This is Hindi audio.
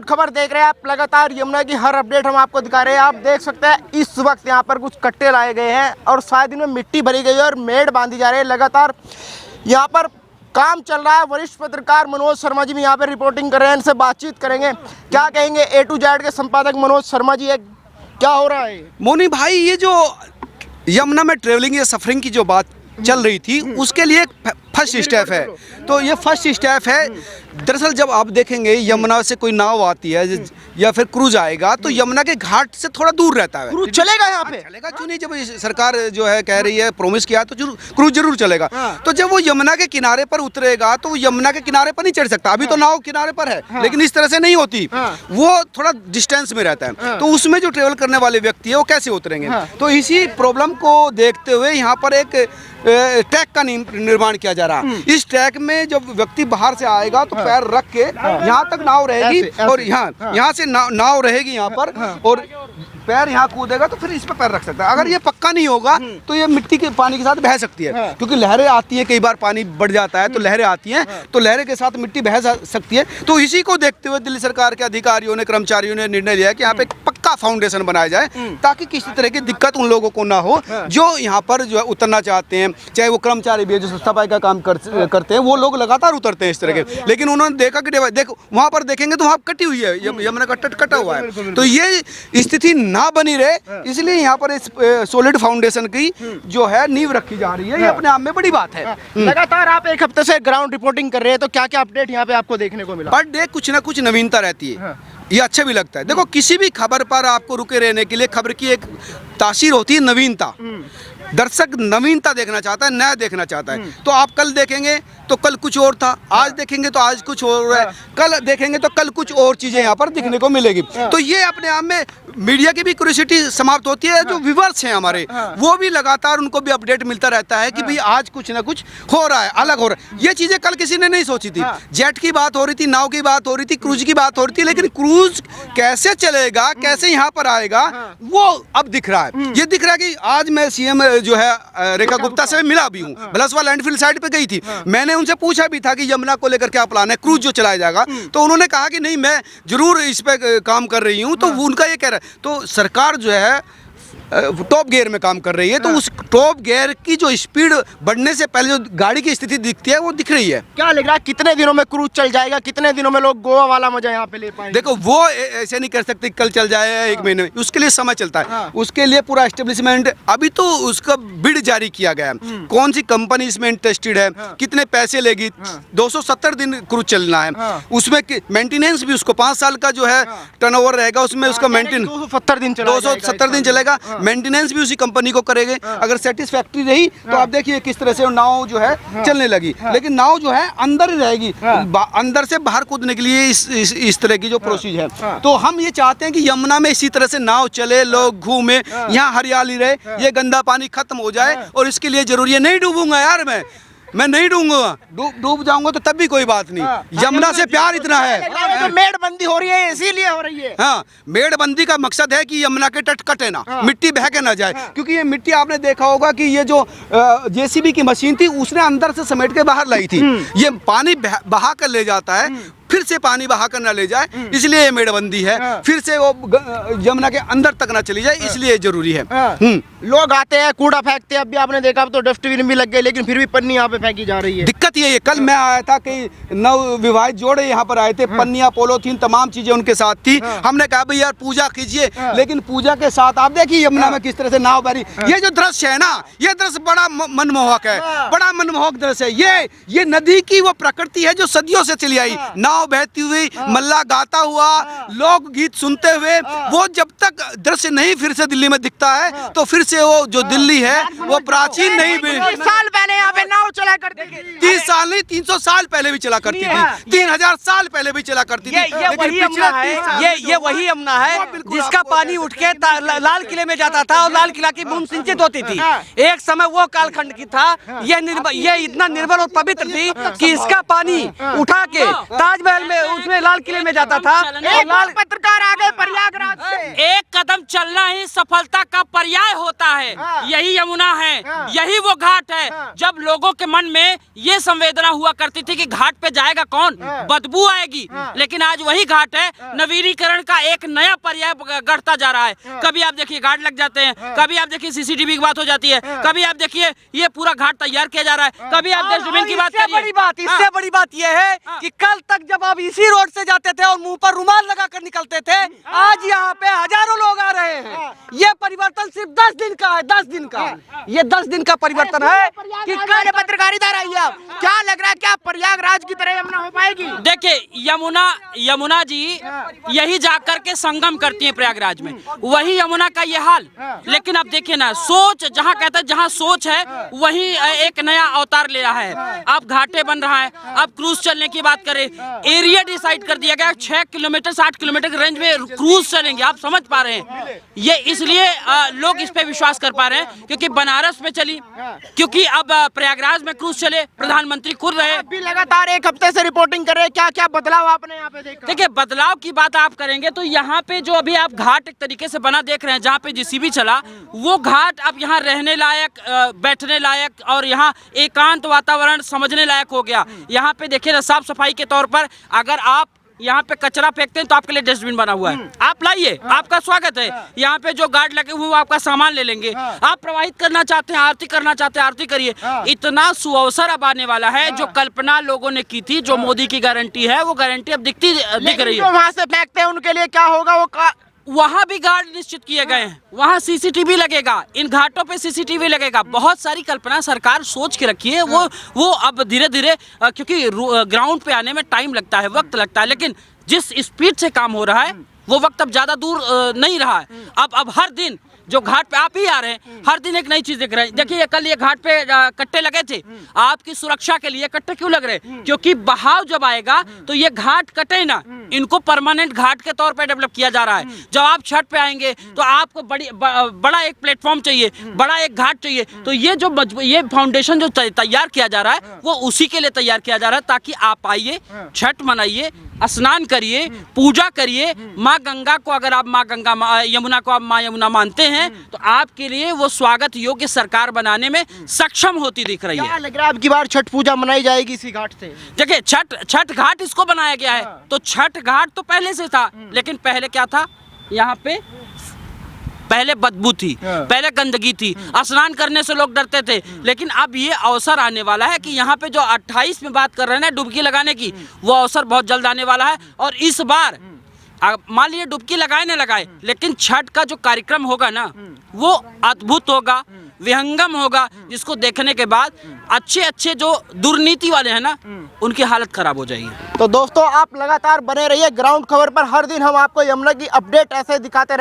खबर देख रहे हैं आप। लगातार यमुना की हर अपडेट हम आपको दिखा रहे हैं। आप देख सकते हैं इस वक्त यहाँ पर कुछ कट्टे लाए गए हैं और शायद इनमें मिट्टी भरी गई है और मेड़ बांधी जा रही है। लगातार यहाँ पर काम चल रहा है। वरिष्ठ पत्रकार मनोज शर्मा जी भी यहाँ पर रिपोर्टिंग कर रहे हैं, इनसे बातचीत करेंगे। क्या कहेंगे A to Z के संपादक मनोज शर्मा जी, क्या हो रहा है? मोनी भाई, ये जो यमुना में ट्रेवलिंग या सफरिंग की जो बात चल रही थी उसके लिए फर्स्ट स्टेप है। तो ये फर्स्ट स्टेप है। दरअसल जब आप देखेंगे यमुना से कोई नाव आती है या फिर क्रूज आएगा तो यमुना के घाट से थोड़ा दूर रहता है। क्रूज चलेगा यहाँ पे? चलेगा क्यों नहीं, जब सरकार जो है कह रही है, प्रॉमिस किया तो क्रूज जरूर चलेगा। तो जब वो यमुना के किनारे पर उतरेगा तो वो यमुना के किनारे पर नहीं चढ़ सकता। अभी तो नाव किनारे पर है लेकिन इस तरह से नहीं होती, वो थोड़ा डिस्टेंस में रहता है। तो उसमें जो ट्रेवल करने वाले व्यक्ति है वो कैसे उतरेंगे? तो इसी प्रॉब्लम को देखते हुए यहाँ पर एक ट्रैक का निर्माण किया जा रहा है। इस ट्रैक में जब व्यक्ति बाहर से आएगा तो पैर रख के यहाँ तक नाव रहेगी और यहाँ से नाव रहेगी यहाँ पर, और पैर यहाँ कूदेगा तो फिर इस पर पैर रख सकता है। अगर ये पक्का नहीं होगा तो ये मिट्टी के पानी के साथ बह सकती है, क्योंकि लहरें आती है, कई बार पानी बढ़ जाता है तो लहरें आती हैं, तो लहरें के साथ मिट्टी बह सकती है। तो इसी को देखते हुए दिल्ली सरकार के अधिकारियों ने, कर्मचारियों ने निर्णय लिया कि यहाँ पे पक्का फाउंडेशन बनाया जाए ताकि किसी तरह की दिक्कत उन लोगों को ना हो जो यहाँ पर जो है उतरना चाहते हैं। चाहे वो कर्मचारी भी है जो सफाई का काम करते हैं, वो लोग लगातार उतरते हैं इस तरह के। लेकिन उन्होंने देखा कि देखो वहाँ पर देखेंगे तो वहाँ कटी हुई है, यमुना का तट कटा हुआ है। तो ये स्थिति ना बनी रहे, इसलिए यहाँ पर इस सॉलिड फाउंडेशन की जो है नींव रखी जा रही है। ये अपने आप में बड़ी बात है। लगातार आप एक हफ्ते से ग्राउंड रिपोर्टिंग कर रहे हैं, तो क्या क्या अपडेट यहाँ पे आपको देखने को मिला? पर डे कुछ ना कुछ नवीनता रहती है, ये अच्छा भी लगता है। देखो किसी भी खबर पर आपको रुके रहने के लिए खबर की एक तासीर होती है नवीनता। दर्शक नवीनता देखना चाहता है, नया देखना चाहता है। तो आप कल देखेंगे तो कल कुछ और था, आज देखेंगे तो आज कुछ और है, कल देखेंगे तो कल कुछ और चीजें यहाँ पर दिखने को मिलेगी। तो ये अपने आप में मीडिया की भी क्यूरियोसिटी समाप्त होती है। जो व्यूअर्स हैं हमारे, वो भी लगातार उनको भी अपडेट मिलता रहता है कि भाई आज कुछ ना कुछ हो रहा है, अलग हो रहा है। ये चीजें कल किसी ने नहीं सोची थी। जेट की बात हो रही थी, नाव की बात हो रही थी, क्रूज की बात हो रही थी, लेकिन क्रूज कैसे चलेगा, कैसे यहाँ पर आएगा, वो अब दिख रहा है। ये दिख रहा है कि आज मैं सीएम जो है रेखा गुप्ता से मिला भी हूँ, बलसवा लैंडफिल साइड पे गई थी। मैंने उनसे पूछा भी था कि यमुना को लेकर क्या प्लान है, क्रूज जो चलाया जाएगा। तो उन्होंने कहा कि नहीं, मैं जरूर इस पे काम कर रही हूँ। तो उनका ये कह रहा है, तो सरकार जो है टॉप गियर में काम कर रही है। तो उस टॉप गियर की जो स्पीड बढ़ने से पहले जो गाड़ी की स्थिति दिखती है वो दिख रही है। क्या लग रहा है कितने दिनों में क्रूज चल जाएगा? कितने दिनों में लोग गोवा वाला मजा यहाँ पे ले पाएंगे? देखो वो ऐसे नहीं कर सकते कल चल जाए, एक महीने में, उसके लिए समय चलता है। उसके लिए पूरा एस्टेब्लिशमेंट, अभी तो उसका बिड जारी किया गया है, कौन सी कंपनी इसमें इंटरेस्टेड है, कितने पैसे लेगी। 270 दिन क्रूज चलना है, उसमें मेंटेनेंस भी उसको 5 साल का जो है टर्नओवर रहेगा, उसमें उसका मेंटेन 270 दिन चलेगा। मेंटेनेंस भी उसी कंपनी को करेंगे। अगर सेटिस्फैक्ट्री रही तो आप देखिए किस तरह से नाव जो है चलने लगी। लेकिन नाव जो है अंदर ही रहेगी, अंदर से बाहर कूदने के लिए इस तरह की जो प्रोसीजर है। तो हम ये चाहते हैं कि यमुना में इसी तरह से नाव चले, लोग घूमे, यहाँ हरियाली रहे, ये गंदा पानी खत्म हो जाए। और इसके लिए जरूरी है, नहीं डूबूंगा यार, मैं नहीं डूबूंगा, डूब जाऊंगा तो तब भी कोई बात नहीं। यमुना से प्यार इतना है। तो मेड़बंदी हो रही है, इसीलिए हो रही है। हाँ, मेड़बंदी का मकसद है कि यमुना के तट कटे ना, मिट्टी बह के ना जाए। क्योंकि ये मिट्टी आपने देखा होगा कि ये जो जेसीबी की मशीन थी उसने अंदर से समेट के बाहर लाई थी। ये पानी बहा कर ले जाता है, फिर से पानी बहा कर ना ले जाए, इसलिए ये मेड़बंदी है। फिर से वो यमुना के अंदर तक ना चली जाए, इसलिए जरूरी है। लोग आते हैं, कूड़ा फेंकते हैं। अभी आपने देखा अब तो डस्टबिन भी लग गए, लेकिन फिर भी पन्नी यहाँ पे फेंकी जा रही है। दिक्कत ये है, कल मैं आया था कि नव विवाहित जोड़े यहाँ पर आए थे, पन्नियाँ, पॉलीथीन, तमाम चीजें उनके साथ थी। हमने कहा भाई यार पूजा कीजिए, लेकिन पूजा के साथ आप देखिए यमुना में किस तरह से नाव बह। ये जो दृश्य है ना, ये दृश्य बड़ा मनमोहक है, बड़ा मनमोहक दृश्य है। ये नदी की वो प्रकृति है जो सदियों से चली आई, नाव बहती हुई, मल्ला गाता हुआ, लोग गीत सुनते हुए। वो जब तक दृश्य नहीं फिर से दिल्ली में दिखता है तो फिर से वो जो दिल्ली है वो प्राचीन नहीं। 30 साल पहले यहाँ पे नाव चला करती थी। 30 साल नहीं, 300 साल पहले भी चला करती थी, 3000 साल पहले भी चला करती थी। ये वही यमुना है जिसका पानी उठ के लाल किले में जाता था और लाल किला की बूंद सिंचित होती थी। एक समय वो कालखंड की था। ये इतना निर्मल और पवित्र थी कि इसका पानी उठा के ताजमहल में, उसमें लाल किले में जाता था। लाल पत्रकार आ गए प्रयागराज से। एक कदम चलना ही सफलता का पर्याय होता है। यही यमुना है, यही वो घाट है। जब लोगों के मन मन में ये संवेदना हुआ करती थी कि घाट पे जाएगा कौन, बदबू आएगी। लेकिन आज वही घाट है, नवीनीकरण का एक नया पर्याय गढ़ता जा रहा है। कभी आप देखिए गार्ड लग जाते हैं, कभी आप देखिए सीसीटीवी की बात हो जाती है, कभी आप देखिए ये पूरा घाट तैयार किया जा रहा है, कभी आप डस्टबिन की बात करिए। इससे बड़ी बात यह है कि कल तक जब आप इसी रोड से जाते थे और मुंह पर रुमाल लगाकर निकलते थे, आज यहाँ पे हजारों लोग आ रहे हैं। ये परिवर्तन सिर्फ 10 दिन का है, 10 दिन का। ये 10 दिन का परिवर्तन है कि कल पत्रकारिता रही है। क्या लग रहा है, क्या प्रयागराज की तरह यमुना हो पाएगी? देखिए यमुना जी यही जाकर के संगम करती है प्रयागराज में, वही यमुना का ये हाल। लेकिन अब देखिए ना, सोच जहाँ कहते हैं, जहाँ सोच है वही एक नया अवतार ले रहा है। अब घाटे बन रहा है, अब क्रूज चलने की बात करें, एरिया डिसाइड कर दिया गया 6 किलोमीटर 60 किलोमीटर के रेंज में क्रूज चलेंगे। आप समझ पा रहे हैं, ये इसलिए लोग इस पे विश्वास कर पा रहे हैं क्योंकि बनारस में चली, क्योंकि अब प्रयागराज में क्रूज चले, प्रधानमंत्री खुद रहे। अभी लगातार एक हफ्ते से रिपोर्टिंग कर रहे हैं, क्या क्या बदलाव आपने यहाँ पे देखा? देखिए, बदलाव की बात आप करेंगे तो यहाँ पे जो अभी आप घाट एक तरीके से बना देख रहे हैं, जहाँ पे जेसीबी चला, वो घाट अब यहाँ रहने लायक, बैठने लायक और यहाँ एकांत वातावरण समझने लायक हो गया। यहाँ पे देखिए ना, साफ सफाई के तौर पर अगर आप यहाँ पे कचरा फेंकते हैं तो आपके लिए डस्टबिन बना हुआ है, आप लाइए, आपका स्वागत है। यहाँ पे जो गार्ड लगे हुए वो आपका सामान ले लेंगे। आप प्रवाहित करना चाहते हैं, आरती करना चाहते हैं, आरती करिए। इतना सुअवसर अब आने वाला है, जो कल्पना लोगों ने की थी, जो मोदी की गारंटी है, वो गारंटी अब दिख रही है। वहाँ से फेंकते हैं उनके लिए क्या होगा? वो वहाँ भी गार्ड निश्चित किए गए हैं, वहाँ सीसीटीवी लगेगा, इन घाटों पे सीसीटीवी लगेगा। बहुत सारी कल्पना सरकार सोच के रखी है। वो अब धीरे धीरे, क्योंकि ग्राउंड पे आने में टाइम लगता है, वक्त लगता है, लेकिन जिस स्पीड से काम हो रहा है वो वक्त अब ज्यादा दूर नहीं रहा है। अब हर दिन जो घाट पे आप ही आ रहे हैं, हर दिन एक नई चीज देख रहे हैं। देखिए, कल ये घाट पे कट्टे लगे थे, आपकी सुरक्षा के लिए कट्टे क्यों लग रहे? क्योंकि बहाव जब आएगा तो ये घाट कटे ना, इनको परमानेंट घाट के तौर पे डेवलप किया जा रहा है। जब आप छठ पे आएंगे तो आपको बड़ा एक प्लेटफॉर्म चाहिए, बड़ा एक घाट चाहिए। तो ये फाउंडेशन जो तैयार किया जा रहा है वो उसी के लिए तैयार किया जा रहा है, ताकि आप आइए, छठ मनाइए, स्नान करिए, पूजा करिए। माँ गंगा को, अगर आप यमुना को आप माँ यमुना मानते हैं, तो आपके लिए वो स्वागत योग्य सरकार बनाने में सक्षम होती दिख रही है। क्या लग रहा है अब की बार छठ पूजा मनाई जाएगी इसी घाट से? देखिए, छठ घाट इसको बनाया गया है, तो छठ घाट तो पहले से था, लेकिन पहले क्या था यहाँ पे? पहले बदबू थी, पहले गंदगी थी, स्नान करने से लोग डरते थे। लेकिन अब ये अवसर आने वाला है कि यहाँ पे जो 28 में बात कर रहे हैं ना डुबकी लगाने की, वो अवसर बहुत जल्द आने वाला है। और इस बार मान लीजिए डुबकी लगाए ना लगाए, लेकिन छठ का जो कार्यक्रम होगा ना, वो अद्भुत होगा, विहंगम होगा, जिसको देखने के बाद अच्छे जो दुर्नीति वाले हैं ना, उनकी हालत खराब हो जाएगी। तो दोस्तों, आप लगातार बने रहिए ग्राउंड खबर पर। हर दिन हम आपको यमुना की अपडेट ऐसे दिखाते रहे।